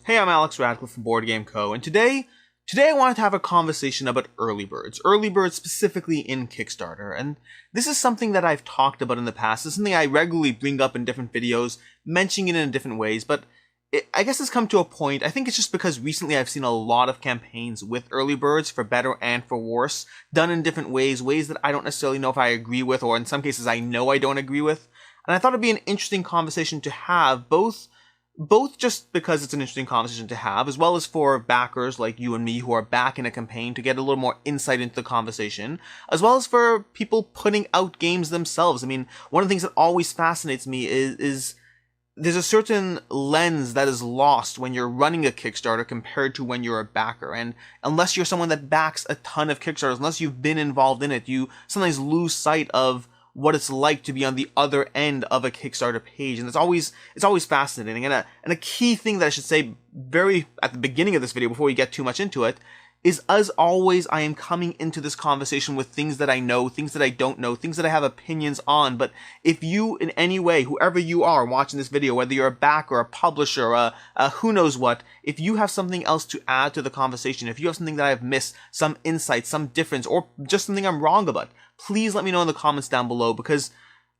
Hey, I'm Alex Radcliffe from Board Game Co. And today I wanted to have a conversation about early birds. Early birds specifically in Kickstarter. And this is something that I've talked about in the past. It's something I regularly bring up in different videos, mentioning it in different ways. But I guess it's come to a point, I think it's just because recently I've seen a lot of campaigns with early birds, for better and for worse, done in different ways that I don't necessarily know if I agree with, or in some cases I know I don't agree with. And I thought it'd be an interesting conversation to have, both just because it's an interesting conversation to have, as well as for backers like you and me who are back in a campaign to get a little more insight into the conversation, as well as for people putting out games themselves. I mean, one of the things that always fascinates me is there's a certain lens that is lost when you're running a Kickstarter compared to when you're a backer. And unless you're someone that backs a ton of Kickstarters, unless you've been involved in it, you sometimes lose sight of what it's like to be on the other end of a Kickstarter page. And it's always fascinating. And a key thing that I should say very at the beginning of this video before we get too much into it is, as always, I am coming into this conversation with things that I know, things that I don't know, things that I have opinions on. But if you in any way, whoever you are watching this video, whether you're a backer, a publisher, a who knows what, if you have something else to add to the conversation, if you have something that I've missed, some insight, some difference, or just something I'm wrong about, please let me know in the comments down below, because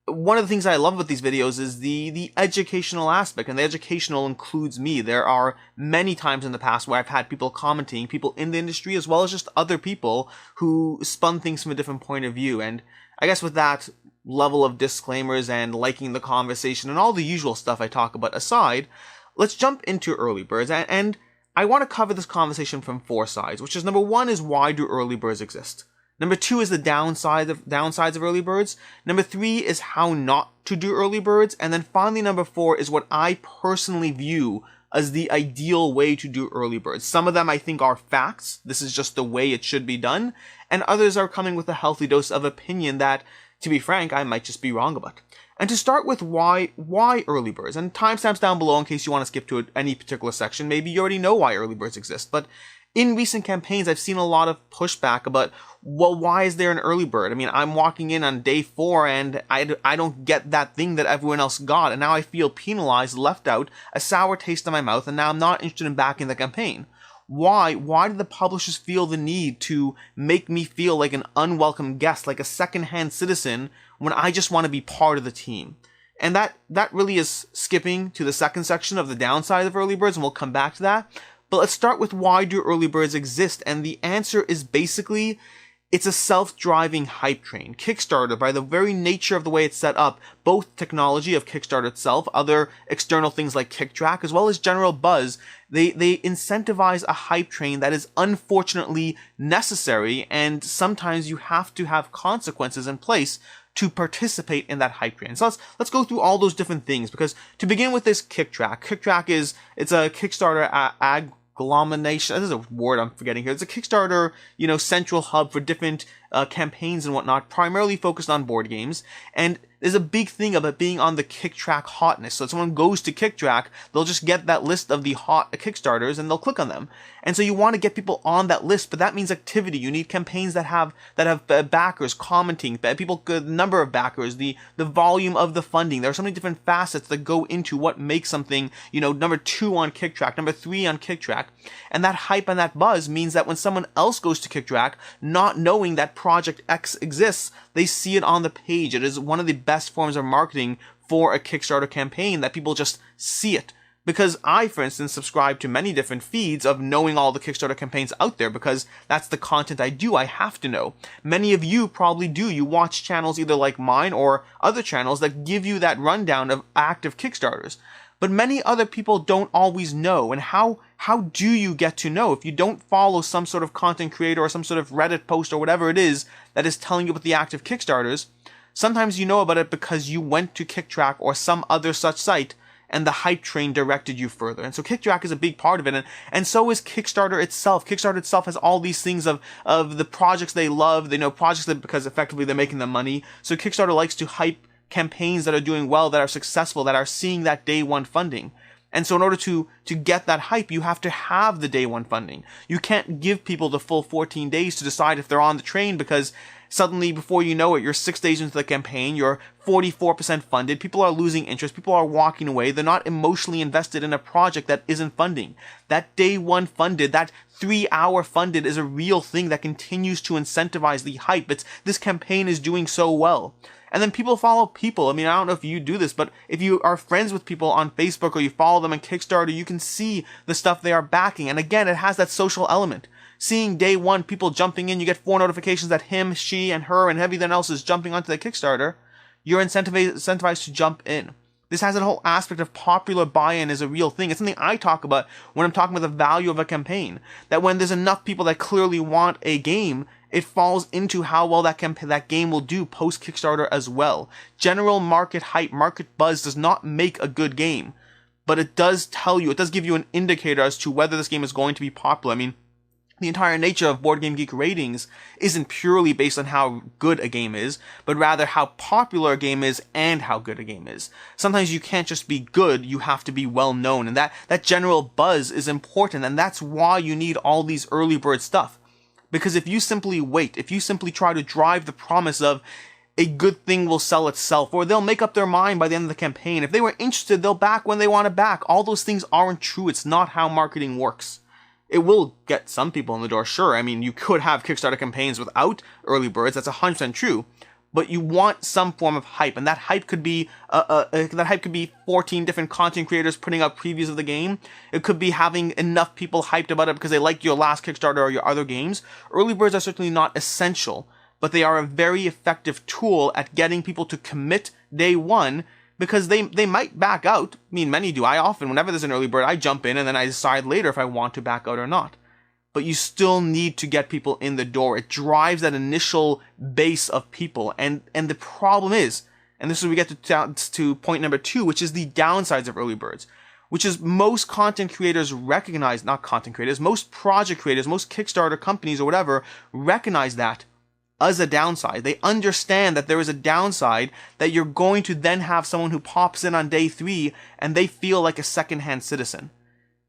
one of the things I love about these videos is the educational aspect, and the educational includes me. There are many times in the past where I've had people commenting, people in the industry, as well as just other people who spun things from a different point of view. And I guess with that level of disclaimers and liking the conversation and all the usual stuff I talk about aside, let's jump into early birds. And I want to cover this conversation from four sides, which is, number one is, why do early birds exist? Number two is the downsides of early birds. Number three is how not to do early birds. And then finally, number four is what I personally view as the ideal way to do early birds. Some of them I think are facts. This is just the way it should be done. And others are coming with a healthy dose of opinion that, to be frank, I might just be wrong about. And to start with, why early birds? And timestamps down below in case you want to skip to any particular section. Maybe you already know why early birds exist. But in recent campaigns, I've seen a lot of pushback about, well, why is there an early bird? I mean, I'm walking in on day 4 and I don't get that thing that everyone else got, and now I feel penalized, left out, a sour taste in my mouth, and now I'm not interested in backing the campaign. Why do the publishers feel the need to make me feel like an unwelcome guest, like a second-hand citizen, when I just want to be part of the team? And that really is skipping to the second section of the downside of early birds, and we'll come back to that. But let's start with, why do early birds exist? And the answer is basically, it's a self-driving hype train. Kickstarter, by the very nature of the way it's set up, both technology of Kickstarter itself, other external things like KickTrack, as well as general buzz, they incentivize a hype train that is unfortunately necessary, and sometimes you have to have consequences in place to participate in that hype train. So let's go through all those different things, because to begin with this KickTrack it's a Kickstarter agglomeration. This is a word I'm forgetting here. It's a Kickstarter, central hub for different campaigns and whatnot, primarily focused on board games. And there's a big thing about being on the KickTrack hotness. So if someone goes to KickTrack, they'll just get that list of the hot Kickstarters and they'll click on them. And so you want to get people on that list, but that means activity. You need campaigns that have backers commenting, people, the number of backers, the volume of the funding. There are so many different facets that go into what makes something, number 2 on KickTrack, number 3 on KickTrack. And that hype and that buzz means that when someone else goes to KickTrack, not knowing that Project X exists, they see it on the page. It is one of the best forms of marketing for a Kickstarter campaign, that people just see it. Because I, for instance, subscribe to many different feeds of knowing all the Kickstarter campaigns out there, because that's the content I do. I have to know. Many of you probably do. You watch channels either like mine or other channels that give you that rundown of active Kickstarters. But many other people don't always know. And how do you get to know if you don't follow some sort of content creator or some sort of Reddit post or whatever it is that is telling you about the active Kickstarters? Sometimes you know about it because you went to KickTrack or some other such site, and the hype train directed you further. And so KickTrack is a big part of it, and so is Kickstarter itself. Kickstarter itself has all these things of the projects they love. They know projects that, because effectively they're making them money. So Kickstarter likes to hype campaigns that are doing well, that are successful, that are seeing that day 1 funding. And so in order to get that hype, you have to have the day 1 funding. You can't give people the full 14 days to decide if they're on the train, because Suddenly, before you know it, you're 6 days into the campaign, you're 44% funded, people are losing interest, people are walking away, they're not emotionally invested in a project that isn't funding. That day one funded, that 3-hour funded is a real thing that continues to incentivize the hype. This campaign is doing so well. And then people follow people. I mean, I don't know if you do this, but if you are friends with people on Facebook or you follow them on Kickstarter, you can see the stuff they are backing. And again, it has that social element. Seeing day one people jumping in, you get 4 notifications that him, she, and her, and everything else is jumping onto the Kickstarter. You're incentivized to jump in. This has a whole aspect of popular buy-in is a real thing. It's something I talk about when I'm talking about the value of a campaign. That when there's enough people that clearly want a game, it falls into how well that game will do post-Kickstarter as well. General market hype, market buzz does not make a good game. But it does tell you, it does give you an indicator as to whether this game is going to be popular. I mean, the entire nature of Board Game Geek ratings isn't purely based on how good a game is, but rather how popular a game is and how good a game is. Sometimes you can't just be good, you have to be well known, and that general buzz is important, and that's why you need all these early bird stuff. Because if you simply wait, if you simply try to drive the promise of a good thing will sell itself, or they'll make up their mind by the end of the campaign, if they were interested, they'll back when they want to back, all those things aren't true. It's not how marketing works. It will get some people in the door, sure. I mean, you could have Kickstarter campaigns without early birds, that's 100% true. But you want some form of hype, and that hype could be 14 different content creators putting up previews of the game. It could be having enough people hyped about it because they liked your last Kickstarter or your other games. Early birds are certainly not essential, but they are a very effective tool at getting people to commit day one, because they might back out. I mean, many do. I often, whenever there's an early bird, I jump in and then I decide later if I want to back out or not. But you still need to get people in the door. It drives that initial base of people. And the problem is, and this is where we get to point number 2, which is the downsides of early birds, which is most content creators recognize, not content creators, most project creators, most Kickstarter companies or whatever, recognize that as a downside. They understand that there is a downside, that you're going to then have someone who pops in on day 3 and they feel like a second-hand citizen.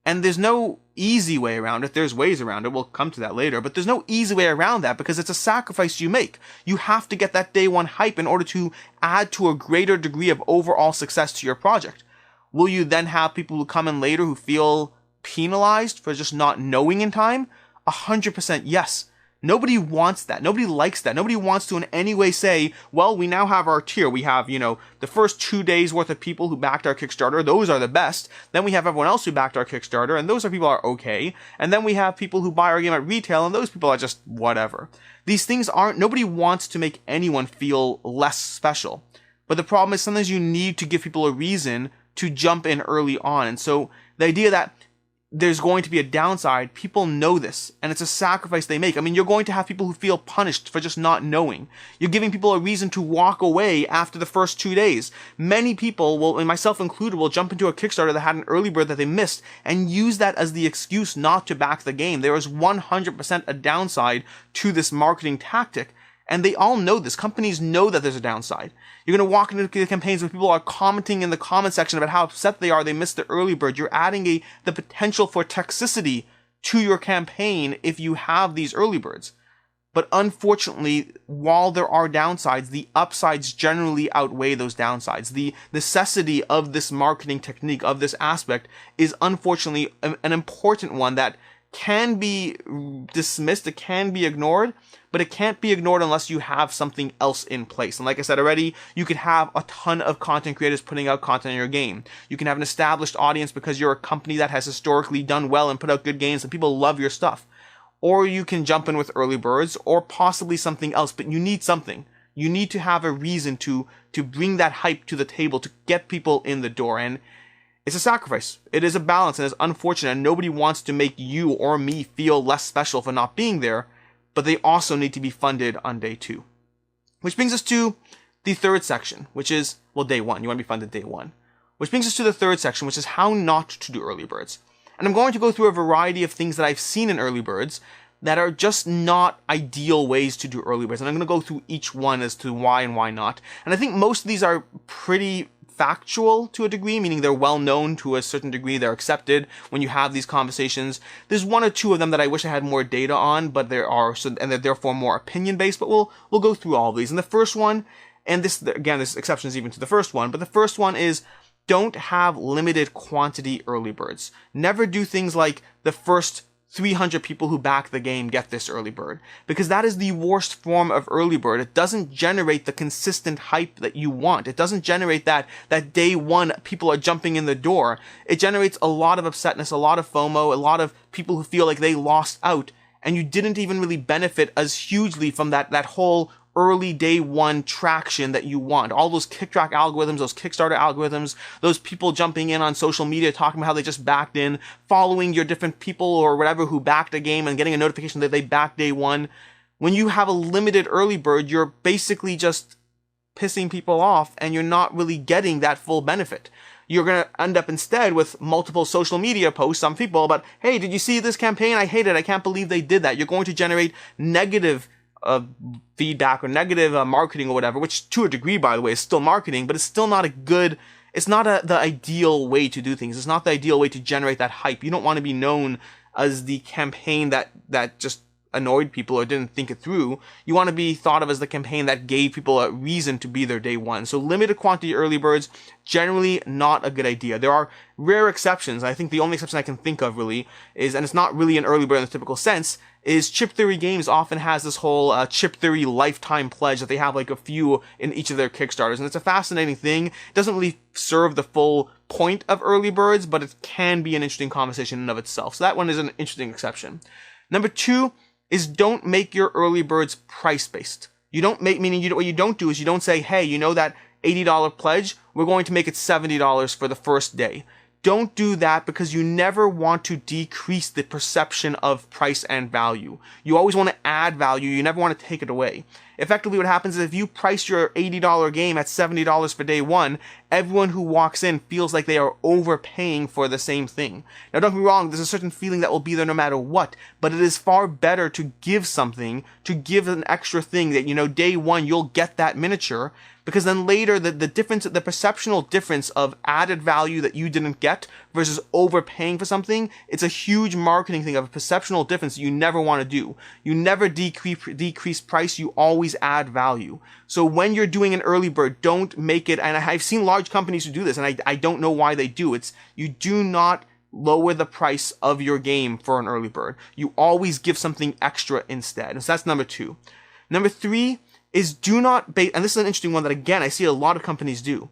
And there's no easy way around it. There's ways around it. We'll come to that later. But there's no easy way around that because it's a sacrifice you make. You have to get that day one hype in order to add to a greater degree of overall success to your project. Will you then have people who come in later who feel penalized for just not knowing in time? 100% yes. Nobody wants that. Nobody likes that. Nobody wants to in any way say, well, we now have our tier. We have, the first 2 days worth of people who backed our Kickstarter. Those are the best. Then we have everyone else who backed our Kickstarter, and those people are okay. And then we have people who buy our game at retail, and those people are just whatever. These things nobody wants to make anyone feel less special. But the problem is sometimes you need to give people a reason to jump in early on. And so the idea that there's going to be a downside, people know this, and it's a sacrifice they make. I mean, you're going to have people who feel punished for just not knowing. You're giving people a reason to walk away after the first 2 days. Many people will, and myself included, will jump into a Kickstarter that had an early bird that they missed and use that as the excuse not to back the game. There is 100% a downside to this marketing tactic. And they all know this. Companies know that there's a downside. You're going to walk into the campaigns where people are commenting in the comment section about how upset they are they missed the early bird. You're adding the potential for toxicity to your campaign if you have these early birds. But unfortunately, while there are downsides, the upsides generally outweigh those downsides. The necessity of this marketing technique, of this aspect, is unfortunately an important one that can be dismissed, it can be ignored, but it can't be ignored unless you have something else in place. And like I said already, you could have a ton of content creators putting out content in your game. You can have an established audience because you're a company that has historically done well and put out good games and people love your stuff. Or you can jump in with early birds or possibly something else, but you need something. You need to have a reason to bring that hype to the table, to get people in the door. And it's a sacrifice. It is a balance, and it's unfortunate. And nobody wants to make you or me feel less special for not being there, but they also need to be funded on day 2. Which brings us to the third section, which is, well, day 1. You want to be funded day 1. Which brings us to the third section, which is how not to do early birds. And I'm going to go through a variety of things that I've seen in early birds that are just not ideal ways to do early birds. And I'm going to go through each one as to why and why not. And I think most of these are pretty factual to a degree, meaning they're well known to a certain degree, they're accepted when you have these conversations. There's one or two of them that I wish I had more data on, but there are, and they're therefore more opinion based, but we'll go through all of these. And the first one, and this, again, there's exceptions even to the first one, but the first one is don't have limited quantity early birds. Never do things like the first 300 people who back the game get this early bird, because that is the worst form of early bird. It doesn't generate the consistent hype that you want. It doesn't generate that day one people are jumping in the door. It generates a lot of upsetness, a lot of FOMO, a lot of people who feel like they lost out, and you didn't even really benefit as hugely from that whole early day one traction that you want. All those kick-track algorithms, those Kickstarter algorithms, those people jumping in on social media talking about how they just backed in, following your different people or whatever who backed a game and getting a notification that they backed day one. When you have a limited early bird, you're basically just pissing people off and you're not really getting that full benefit. You're going to end up instead with multiple social media posts on people about, hey, did you see this campaign? I hate it. I can't believe they did that. You're going to generate negative feedback or negative marketing or whatever, which to a degree, by the way, is still marketing, but it's still not it's not the ideal way to do things. It's not the ideal way to generate that hype. You don't want to be known as the campaign that just annoyed people or didn't think it through. You want to be thought of as the campaign that gave people a reason to be there day one. So limited quantity early birds, generally not a good idea. There are rare exceptions. I think the only exception I can think of really is, and it's not really an early bird in the typical sense, is Chip Theory Games often has this whole Chip Theory lifetime pledge that they have like a few in each of their Kickstarters. And it's a fascinating thing. It doesn't really serve the full point of early birds, but it can be an interesting conversation in and of itself. So that one is an interesting exception. Number two is don't make your early birds price-based. You don't make, meaning what you don't do is you don't say, hey, you know that $80 pledge? We're going to make it $70 for the first day. Don't do that, because you never want to decrease the perception of price and value. You always want to add value. You never want to take it away. Effectively, what happens is if you price your $80 game at $70 for day one, everyone who walks in feels like they are overpaying for the same thing. Now, don't get me wrong, there's a certain feeling that will be there no matter what, but it is far better to give something, to give an extra thing that, you know, day one you'll get that miniature, because then later the difference, the perceptual difference of added value that you didn't get versus overpaying for something, it's a huge marketing thing of a perceptual difference that you never want to do. You never decrease price, you always add value. So when you're doing an early bird, don't make it, and I've seen large companies who do this, and I don't know why they do. You do not lower the price of your game for an early bird. You always give something extra instead. So that's number two. Number three is do not and this is an interesting one that, again, I see a lot of companies do.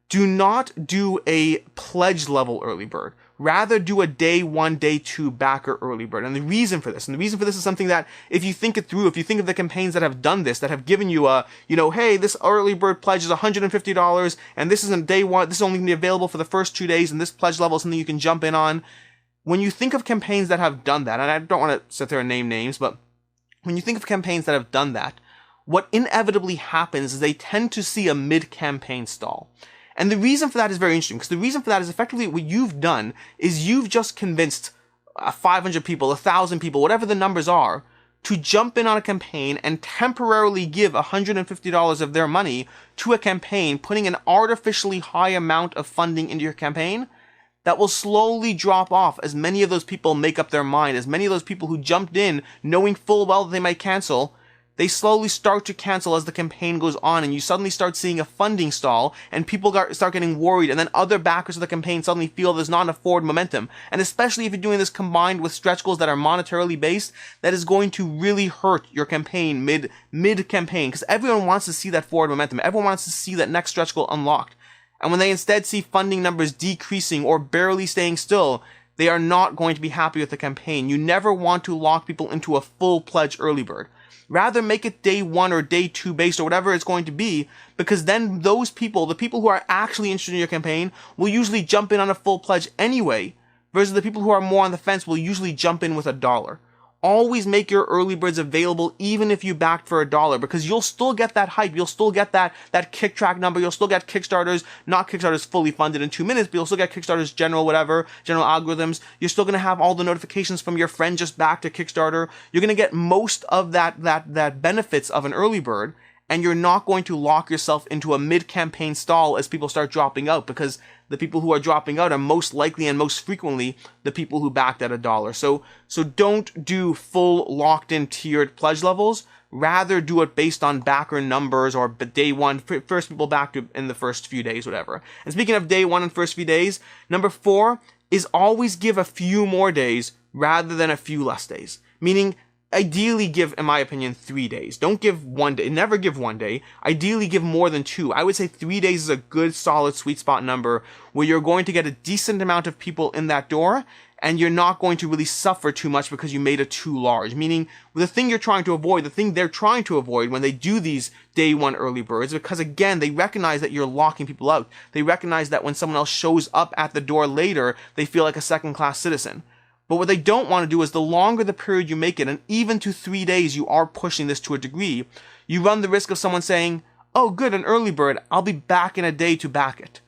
Do not do a pledge level early bird. Rather do a day one, day two backer early bird. And the reason for this is something that if you think it through, if you think of the campaigns that have done this, that have given you hey, this early bird pledge is $150 and this isn't day one, this is only going to be available for the first 2 days and this pledge level is something you can jump in on. When you think of campaigns that have done that, and I don't want to sit there and name names, but when you think of campaigns that have done that, what inevitably happens is they tend to see a mid-campaign stall. And the reason for that is very interesting, because the reason for that is effectively what you've done is you've just convinced 500 people, 1,000 people, whatever the numbers are, to jump in on a campaign and temporarily give $150 of their money to a campaign, putting an artificially high amount of funding into your campaign that will slowly drop off as many of those people make up their mind, as many of those people who jumped in knowing full well that they might cancel, they slowly start to cancel as the campaign goes on, and you suddenly start seeing a funding stall, and people start getting worried, and then other backers of the campaign suddenly feel there's not enough forward momentum. And especially if you're doing this combined with stretch goals that are monetarily based, that is going to really hurt your campaign mid-campaign, because everyone wants to see that forward momentum. Everyone wants to see that next stretch goal unlocked. And when they instead see funding numbers decreasing or barely staying still, they are not going to be happy with the campaign. You never want to lock people into a full pledge early bird. Rather make it day one or day two based or whatever it's going to be, because then those people, the people who are actually interested in your campaign, will usually jump in on a full pledge anyway, versus the people who are more on the fence will usually jump in with $1. Always make your early birds available even if you backed for $1, because you'll still get that hype, you'll still get that kick track number, you'll still get Kickstarters, not Kickstarters fully funded in 2 minutes, but you'll still get Kickstarters general algorithms, you're still going to have all the notifications from your friend just back to Kickstarter, you're going to get most of that benefits of an early bird, and you're not going to lock yourself into a mid-campaign stall as people start dropping out, because the people who are dropping out are most likely and most frequently the people who backed at $1. So don't do full locked-in tiered pledge levels. Rather do it based on backer numbers or day one, first people back in the first few days, whatever. And speaking of day one and first few days, number 4 is always give a few more days rather than a few less days. Meaning, ideally give, in my opinion, 3 days. Don't give 1 day. Never give 1 day. Ideally give more than 2. I would say 3 days is a good, solid, sweet spot number where you're going to get a decent amount of people in that door, and you're not going to really suffer too much because you made it too large. Meaning, the thing you're trying to avoid, the thing they're trying to avoid when they do these day one early birds, because again, they recognize that you're locking people out. They recognize that when someone else shows up at the door later, they feel like a second-class citizen. But what they don't want to do is the longer the period you make it, and even to 3 days you are pushing this to a degree, you run the risk of someone saying, oh good, an early bird, I'll be back in a day to back it.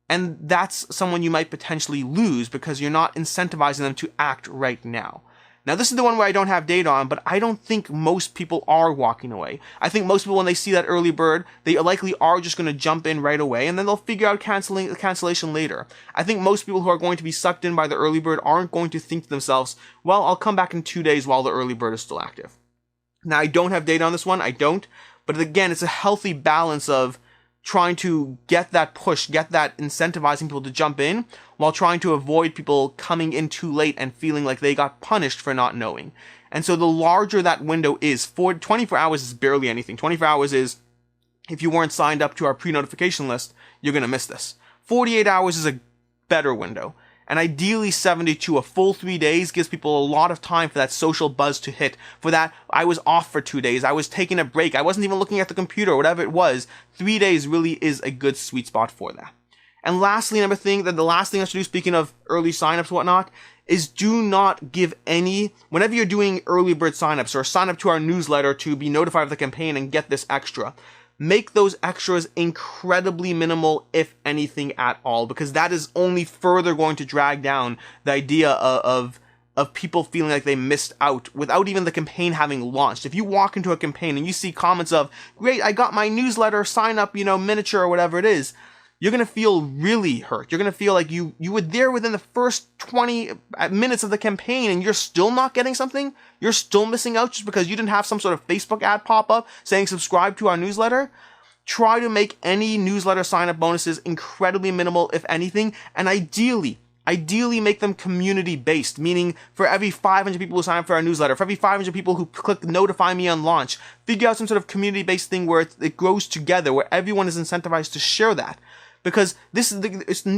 And that's someone you might potentially lose because you're not incentivizing them to act right now. Now this is the one where I don't have data on, but I don't think most people are walking away. I think most people, when they see that early bird, they likely are just going to jump in right away, and then they'll figure out cancellation later. I think most people who are going to be sucked in by the early bird aren't going to think to themselves, well, I'll come back in 2 days while the early bird is still active. Now I don't have data on this one, I don't, but again, it's a healthy balance of trying to get that push, get that incentivizing people to jump in, while trying to avoid people coming in too late and feeling like they got punished for not knowing. And so the larger that window is, 24 hours is barely anything. 24 hours is, if you weren't signed up to our pre-notification list, you're going to miss this. 48 hours is a better window. And ideally 72, a full 3 days, gives people a lot of time for that social buzz to hit. For that, I was off for 2 days, I was taking a break, I wasn't even looking at the computer, whatever it was. 3 days really is a good sweet spot for that. And lastly, the last thing I should do, speaking of early signups and whatnot, is do not give any, whenever you're doing early bird signups or sign up to our newsletter to be notified of the campaign and get this extra, make those extras incredibly minimal, if anything at all, because that is only further going to drag down the idea of people feeling like they missed out without even the campaign having launched. If you walk into a campaign and you see comments of, great, I got my newsletter, sign up, miniature or whatever it is, you're going to feel really hurt. You're going to feel like you were there within the first 20 minutes of the campaign and you're still not getting something? You're still missing out just because you didn't have some sort of Facebook ad pop up saying subscribe to our newsletter? Try to make any newsletter sign-up bonuses incredibly minimal, if anything, and ideally make them community-based, meaning for every 500 people who sign up for our newsletter, for every 500 people who click notify me on launch, figure out some sort of community-based thing where it grows together, where everyone is incentivized to share that. Because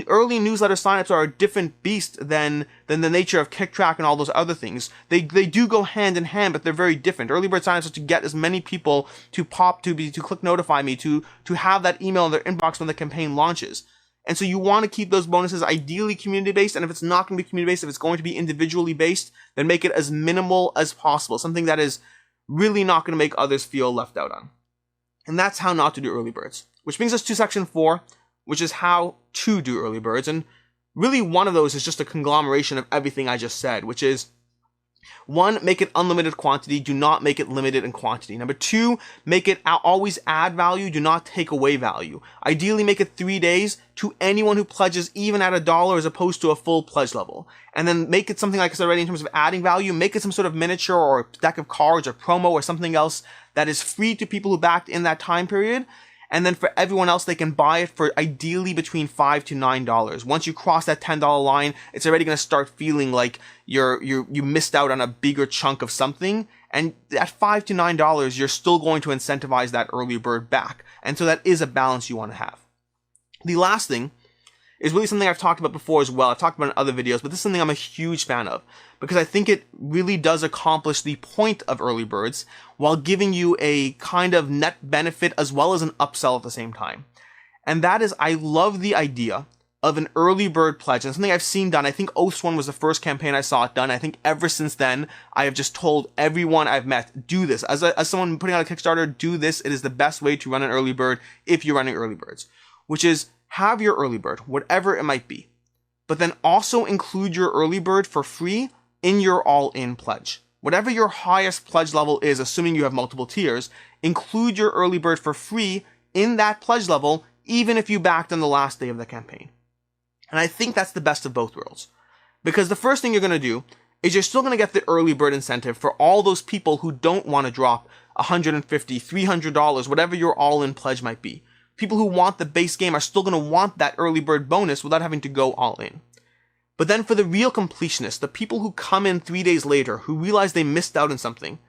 early newsletter signups are a different beast than the nature of KickTrack and all those other things. They do go hand in hand, but they're very different. Early bird signups are to get as many people to click notify me, to have that email in their inbox when the campaign launches. And so you want to keep those bonuses ideally community-based, and if it's not going to be community-based, if it's going to be individually based, then make it as minimal as possible. Something that is really not going to make others feel left out on. And that's how not to do early birds. Which brings us to section 4, which is how to do early birds. And really one of those is just a conglomeration of everything I just said, which is 1, make it unlimited quantity, do not make it limited in quantity. Number 2, make it always add value, do not take away value. Ideally make it 3 days to anyone who pledges even at $1 as opposed to a full pledge level. And then make it something, like I said already, in terms of adding value, make it some sort of miniature or deck of cards or promo or something else that is free to people who backed in that time period. And then for everyone else, they can buy it for ideally between $5 to $9. Once you cross that $10 line, it's already going to start feeling like you missed out on a bigger chunk of something. And at $5 to $9, you're still going to incentivize that early bird back. And so that is a balance you want to have. The last thing is really something I've talked about before as well. I've talked about in other videos, but this is something I'm a huge fan of because I think it really does accomplish the point of early birds while giving you a kind of net benefit as well as an upsell at the same time. And that is, I love the idea of an early bird pledge, and something I've seen done. I think Oaths one was the first campaign I saw it done. I think ever since then, I have just told everyone I've met, do this. As someone putting out a Kickstarter, do this. It is the best way to run an early bird if you're running early birds, which is have your early bird, whatever it might be, but then also include your early bird for free in your all-in pledge. whatever your highest pledge level is, assuming you have multiple tiers, include your early bird for free in that pledge level, even if you backed on the last day of the campaign. And I think that's the best of both worlds. Because the first thing you're going to do is you're still going to get the early bird incentive for all those people who don't want to drop $150, $300, whatever your all-in pledge might be. People who want the base game are still going to want that early bird bonus without having to go all in. But then for the real completionists, the people who come in 3 days later, who realize they missed out on something,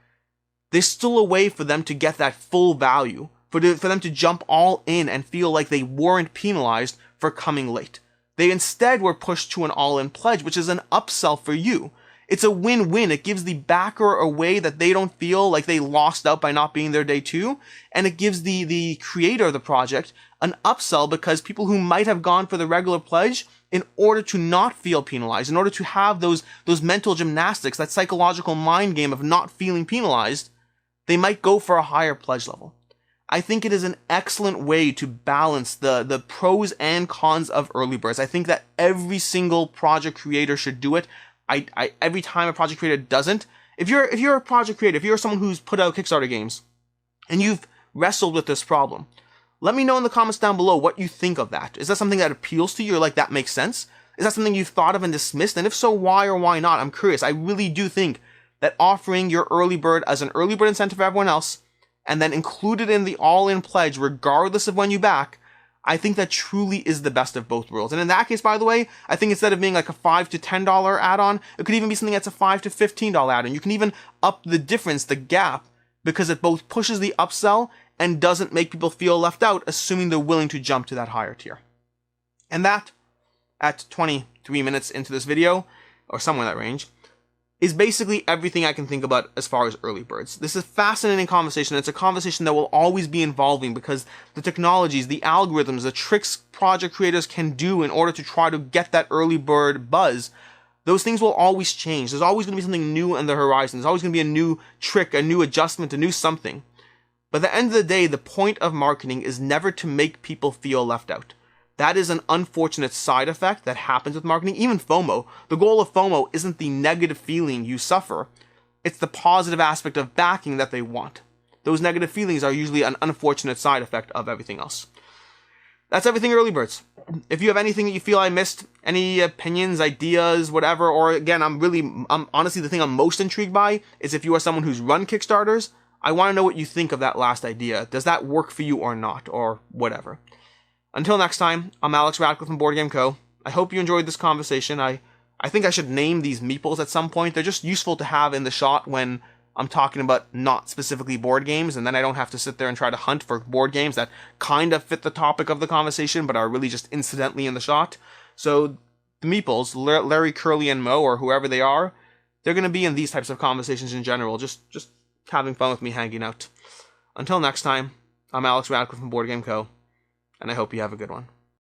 there's still a way for them to get that full value, for them to jump all in and feel like they weren't penalized for coming late. They instead were pushed to an all-in pledge, which is an upsell for you. It's a win-win. It gives the backer a way that they don't feel like they lost out by not being there day two, and it gives the creator of the project an upsell because people who might have gone for the regular pledge, in order to not feel penalized, in order to have those mental gymnastics, that psychological mind game of not feeling penalized, they might go for a higher pledge level. I think it is an excellent way to balance the pros and cons of early birds. I think that every single project creator should do it. Every time a project creator doesn't, if you're a project creator, if you're someone who's put out Kickstarter games, and you've wrestled with this problem, let me know in the comments down below what you think of that. Is that something that appeals to you, or like that makes sense? Is that something you've thought of and dismissed? And if so, why or why not? I'm curious. I really do think that offering your early bird as an early bird incentive for everyone else, and then included in the all-in pledge, regardless of when you back, I think that truly is the best of both worlds. And in that case, by the way, I think instead of being like a $5 to $10 add-on, it could even be something that's a $5 to $15 add-on. You can even up the difference, the gap, because it both pushes the upsell and doesn't make people feel left out, assuming they're willing to jump to that higher tier. And that, at 23 minutes into this video, or somewhere in that range, is basically everything I can think about as far as early birds. This is a fascinating conversation. It's a conversation that will always be evolving because the technologies, the algorithms, the tricks project creators can do in order to try to get that early bird buzz, those things will always change. There's always going to be something new on the horizon. There's always going to be a new trick, a new adjustment, a new something. But at the end of the day, the point of marketing is never to make people feel left out. That is an unfortunate side effect that happens with marketing, even FOMO. The goal of FOMO isn't the negative feeling you suffer. It's the positive aspect of backing that they want. Those negative feelings are usually an unfortunate side effect of everything else. That's everything early birds. If you have anything that you feel I missed, any opinions, ideas, whatever, or again, I'm honestly, the thing I'm most intrigued by is if you are someone who's run Kickstarters, I want to know what you think of that last idea. Does that work for you or not, or whatever? Until next time, I'm Alex Radcliffe from Board Game Co. I hope you enjoyed this conversation. I think I should name these meeples at some point. They're just useful to have in the shot when I'm talking about not specifically board games, and then I don't have to sit there and try to hunt for board games that kind of fit the topic of the conversation, but are really just incidentally in the shot. So the meeples, Larry, Curly, and Mo, or whoever they are, they're going to be in these types of conversations in general, just having fun with me hanging out. Until next time, I'm Alex Radcliffe from Board Game Co., and I hope you have a good one.